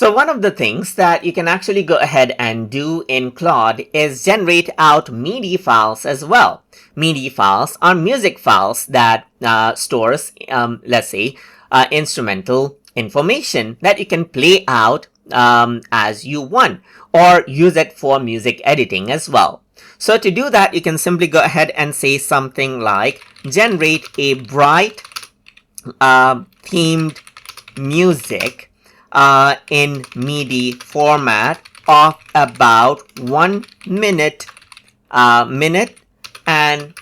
So one of the things that you can actually go ahead and do in Claude is generate out MIDI files as well. MIDI files are music files that stores, let's say, instrumental information that you can play out as you want, or use it for music editing as well. So to do that, you can simply go ahead and say something like generate a bright themed music in MIDI format of about 1 minute, minute and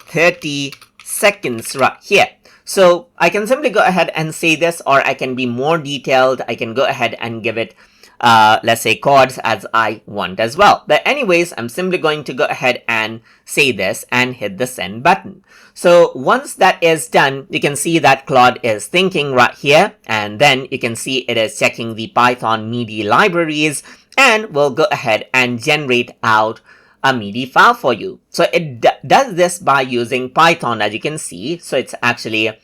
30 seconds right here. So I can simply go ahead and say this, or I can be more detailed. I can go ahead and give it let's say chords as I want as well. But anyways, I'm simply going to go ahead and say this and hit the send button. So once that is done, you can see that Claude is thinking right here, and then you can see it is checking the Python MIDI libraries and will go ahead and generate out a MIDI file for you. So it does this by using Python, as you can see. So it's actually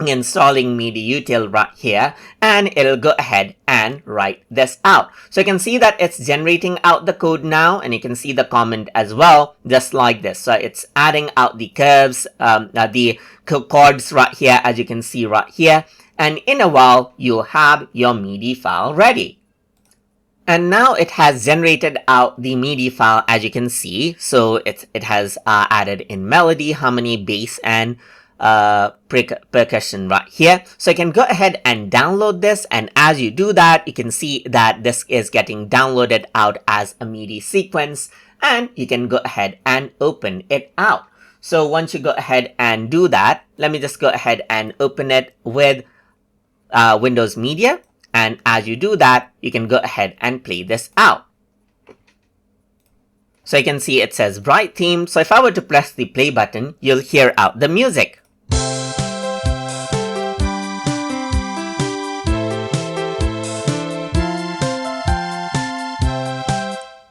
installing MIDI util right here, and it'll go ahead and write this out. So you can see that it's generating out the code now, and you can see the comment as well, just like this. So it's adding out the curves, the chords right here, as you can see right here, and in a while you'll have your MIDI file ready. And now it has generated out the MIDI file, as you can see. So it has added in melody, harmony, bass, and percussion right here. So you can go ahead and download this, and as you do that, you can see that this is getting downloaded out as a MIDI sequence, and you can go ahead and open it out. So once you go ahead and do that, let me just go ahead and open it with Windows Media, and as you do that, you can go ahead and play this out. So you can see it says bright theme. So if I were to press the play button, you'll hear out the music.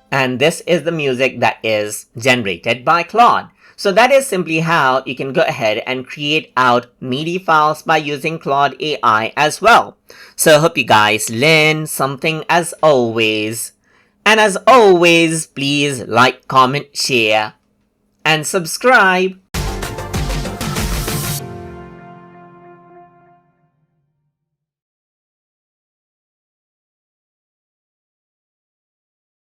And this is the music that is generated by Claude. So that is simply how you can go ahead and create out MIDI files by using Claude.ai as well. So I hope you guys learned something as always. And as always, please like, comment, share, and subscribe.